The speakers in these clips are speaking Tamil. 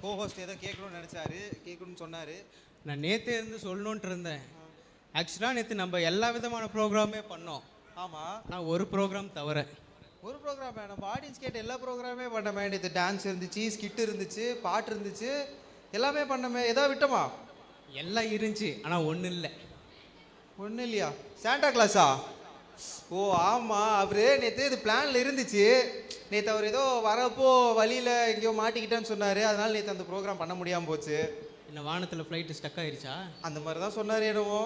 கோஹோஸ்ட் ஏதோ கேட்கணும்னு சொன்னார். நான் நேற்று இருந்து சொல்லணுன்ட்டு இருந்தேன். ஆக்சுவலாக நேற்று நம்ம எல்லா விதமான ப்ரோக்ராமே பண்ணோம். ஆமாம், நான் ஒரு ப்ரோக்ராம் தவிர. ஒரு ப்ரோக்ராம் நம்ம ஆடியன்ஸ் கேட்ட எல்லா ப்ரோக்ராமே பண்ணமே. நேற்று டான்ஸ் இருந்துச்சு, ஸ்கிட் இருந்துச்சு, பாட்டு இருந்துச்சு, எல்லாமே பண்ணமே. ஏதோ விட்டோமா? எல்லாம் இருந்துச்சு, ஆனால் ஒன்றும் இல்லை. ஒன்றும் இல்லையா? சாண்டா கிளாஸா? ஓ ஆமாம், அவரு நேற்று இது பிளானில் இருந்துச்சு. நேற்று அவர் ஏதோ வரப்போ வழியில் எங்கேயோ மாட்டிக்கிட்டேன்னு சொன்னார். அதனால் நேற்று அந்த ப்ரோக்ராம் பண்ண முடியாமல் போச்சு. என்ன வானத்தில் ஃப்ளைட்டு ஸ்டக் ஆயிடுச்சா? அந்த மாதிரி தான் சொன்னார். என்னவோ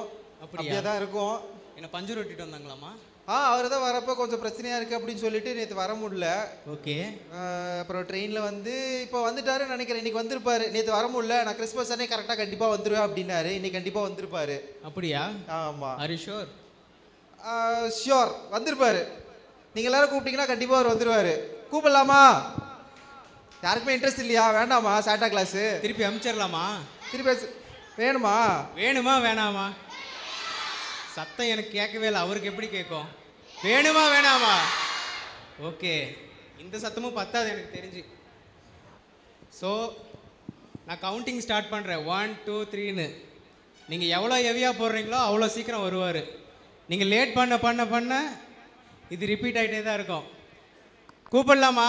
அப்படியே தான் இருக்கும். என்ன பஞ்சு ரொட்டிட்டு வந்தாங்களாமா? அவர் தான் வரப்போ கொஞ்சம் பிரச்சனையாக இருக்குது அப்படின்னு சொல்லிட்டு நேற்று வர முடியல. ஓகே. அப்புறம் ட்ரெயினில் வந்து இப்போ வந்துட்டாருன்னு நினைக்கிறேன். இன்றைக்கி வந்திருப்பாரு. நேற்று வர முடியல, நான் கிறிஸ்மஸ் அன்னைக்கு கரெக்டாக கண்டிப்பாக வந்துடுவேன் அப்படின்னாரு. இன்னைக்கு கண்டிப்பாக வந்திருப்பாரு. அப்படியா? ஆமாம். Are you sure? ஷியோர் வந்திருப்பாரு. நீங்கள் எல்லாரும் கூப்பிட்டீங்கன்னா கண்டிப்பாக அவர் வந்துடுவார். கூப்பிடலாமா? யாருக்குமே இன்ட்ரெஸ்ட் இல்லையா? வேண்டாமா சாண்டா கிளாஸு? திருப்பி அனுப்பிச்சிடலாமா? திருப்பி வேணுமா? வேணுமா வேணாமா? சத்தம் எனக்கு கேட்கவே இல்லை. அவருக்கு எப்படி கேட்கும்? வேணுமா வேணாமா? ஓகே, இந்த சத்தமும் பத்தாது எனக்கு தெரிஞ்சு. ஸோ நான் கவுண்டிங் ஸ்டார்ட் பண்ணுறேன். 1 2 3ன்னு. நீங்கள் எவ்வளோ ஹெவியாக போடுறீங்களோ அவ்வளோ சீக்கிரம் வருவார். நீங்கள் லேட் பண்ண பண்ண பண்ண இது ரிப்பீட் ஆகிட்டே தான் இருக்கும். கூப்பிடலாமா?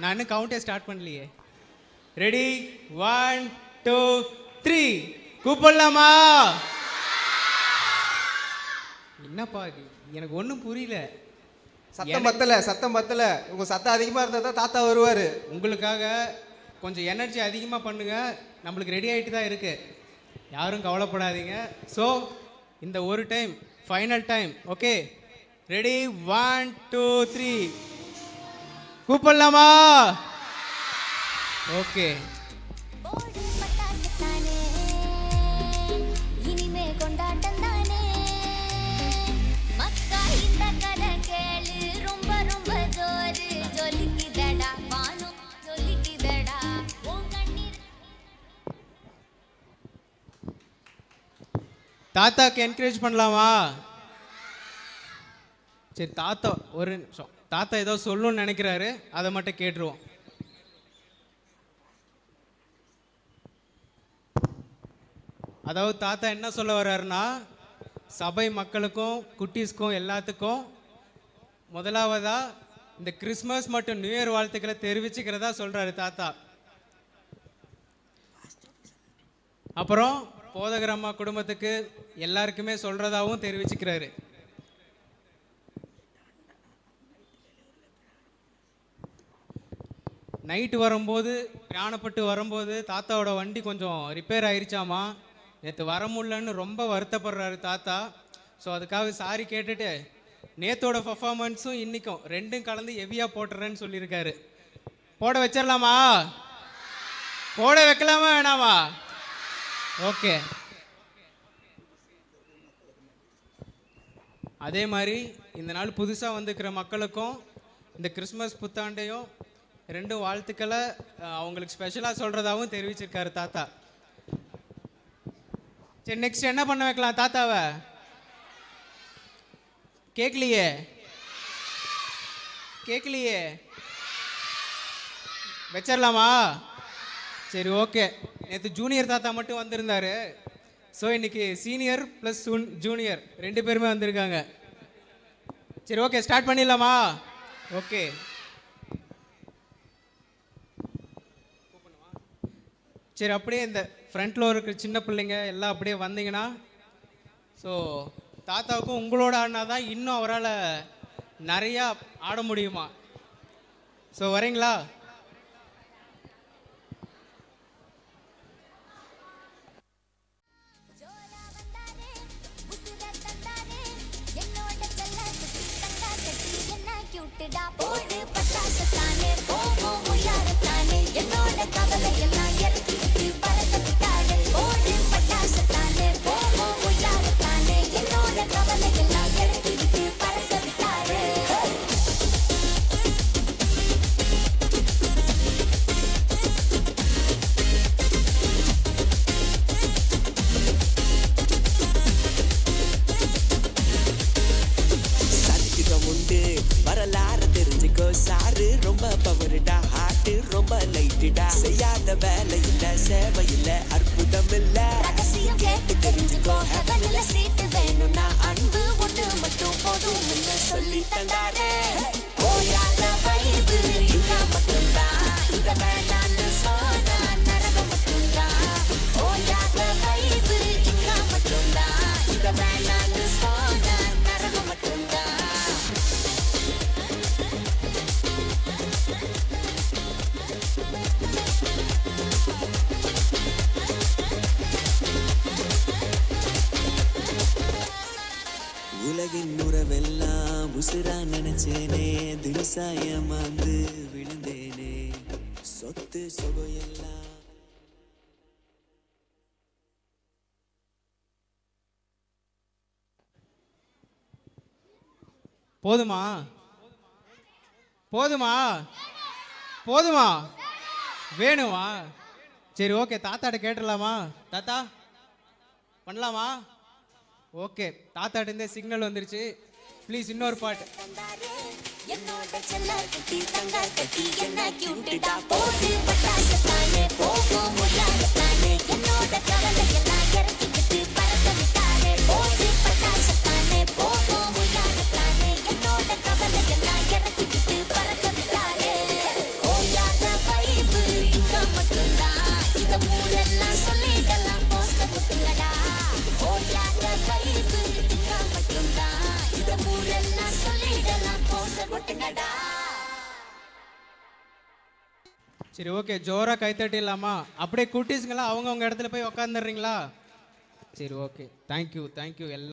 நான் இன்னும் கவுண்டே ஸ்டார்ட் பண்ணலையே. ரெடி? 1 2 3. கூப்பிடலாமா? என்னப்பா எனக்கு ஒன்றும் புரியல. சத்தம் பத்தல. உங்கள் சத்தம் அதிகமாக இருந்தால் தான் தாத்தா வருவார். உங்களுக்காக கொஞ்சம் எனர்ஜி அதிகமாக பண்ணுங்க. நம்மளுக்கு ரெடி ஆகிட்டு தான் இருக்கு, யாரும் கவலைப்படாதீங்க. ஸோ இந்த ஒரு time final time. Okay, ready? 1 2 3. கூப்பிடலாமா? ஓகே. தாத்தாக்கு என்கரேஜ் பண்ணலாமா? சரி, தாத்தா ஒரு நிமிஷம். தாத்தா ஏதோ சொல்லணும்னு நினைக்கிறாரு, அதை மட்டும் கேட்டுருவோம். அதாவது தாத்தா என்ன சொல்ல வர்றாருன்னா, சபை மக்களுக்கும் குட்டீஸ்க்கும் எல்லாத்துக்கும் முதலாவதா இந்த கிறிஸ்மஸ் மற்றும் நியூ இயர் வாழ்த்துக்களை தெரிவிச்சுக்கிறதா சொல்றாரு தாத்தா. அப்புறம் போதகர் அம்மா குடும்பத்துக்கு எல்லாருக்குமே சொல்றதாவும் தெரிவிச்சுக்கிறாரு. நைட்டு வரும்போது, பிரயாணப்பட்டு வரும்போது தாத்தாவோட வண்டி கொஞ்சம் ரிப்பேர் ஆயிடுச்சாமா. நேற்று வர முடியலன்னு ரொம்ப வருத்தப்படுறாரு தாத்தா. ஸோ அதுக்காக சாரி கேட்டுட்டு நேத்தோட பர்ஃபார்மன்ஸும் இன்னைக்கும் ரெண்டும் கலந்து ஹெவியாக போட்டுறேன்னு சொல்லியிருக்காரு. போட வச்சிடலாமா? போட வைக்கலாமா வேணாமா? ஓகே. அதே மாதிரி இந்த நாள் புதுசாக வந்துக்கிற மக்களுக்கும் இந்த கிறிஸ்மஸ் புத்தாண்டையும் ரெண்டும் வாழ்த்துக்களை அவங்களுக்கு ஸ்பெஷலாக சொல்கிறதாகவும் தெரிவிச்சிருக்காரு தாத்தா. சரி, நெக்ஸ்ட் என்ன பண்ண வைக்கலாம் தாத்தாவை? கேட்கலையே. வச்சிடலாமா? சரி, ஓகே. நேற்று ஜூனியர் தாத்தா மட்டும் வந்திருந்தாரு. ஸோ இன்னைக்கு சீனியர் ப்ளஸ் ஜூனியர் 2 பேருமே வந்திருக்காங்க. சரி, ஓகே, ஸ்டார்ட் பண்ணிடலாமா? ஓகே. சரி, அப்படியே இந்த ஃப்ரண்ட்டில் இருக்கிற சின்ன பிள்ளைங்க எல்லாம் அப்படியே வந்தீங்கன்னா, ஸோ தாத்தாவுக்கும் உங்களோட ஆடினா தான் இன்னும் அவரால் நிறையா ஆட முடியுமா. ஸோ வரீங்களா? வரலாறு தெரிஞ்சுக்கோ சாரு, ரொம்ப பவருடா, ஹார்ட் ரொம்ப லைட்டுடா. ஓயாத வேலை இல்ல சேவை இல்ல அற்புதம் இல்ல ரகசியம் கேட்டு தெரிஞ்சுக்கோ ஹெவன்ல சீட்டு வேணும்னா அன்பு ஒன்று மட்டும் போதும் சொல்லி தந்தாரே ஓயாத வைபு இங்க மட்டும்தான் இத வேணான்னு சொன்னா நரகம் மட்டும்தான் ஓயாத வைபு இங்க மட்டும்தான் இத வேணான்னு சொன்னா நரகம் மட்டும்தான் உலகின் உறவெல்லாம் உசுரா நினைச்சேனே தினசாயமாந்து விழுந்தேனே சொத்து சொகையெல்லாம் போதுமா போதுமா போதுமா வேணுமா சரி ஓகே தாத்தாட்ட கேட்டுடலாமா தாத்தா பண்ணலாமா ஓகே தாத்தாட்ட இருந்தே சிக்னல் வந்துருச்சு ப்ளீஸ் இன்னொரு பாட்டு என்னோட செல்ல குட்டி தங்க கட்டி என்ன கியூட்டா போடு பட்டாசத்தானே போகும் முள்ளாகத்தானே என்னோட கவலை எல்லாம் இறக்கிக்கிட்டு பறக்க விட்டாரே போடு பட்டாசத்தானே போகும் முள்ளாகத்தானே என்னோட கவலை எல்லாம் இறக்கிக்கிட்டு பறக்க விட்டாரே ஓயாத வைபு இங்க மட்டும்தான் இத ஊரெல்லாம் சொல்லிடலாம் போஸ்ட முட்டுலடா ஓயாத வைபு இங்க மட்டும்தான் இத ஊரெல்லாம் சொல்லிடலாம் போஸ்ட முட்டுங்கடா சரி ஓகே ஜோரா கைத்தட்டிடலாமா அப்படியே குட்டீஸுங்களாம் அவங்கவுங்க இடத்துல போய் உக்காந்துடுறீங்களா சரி ஓகே தேங்க்யூ எல்லாம்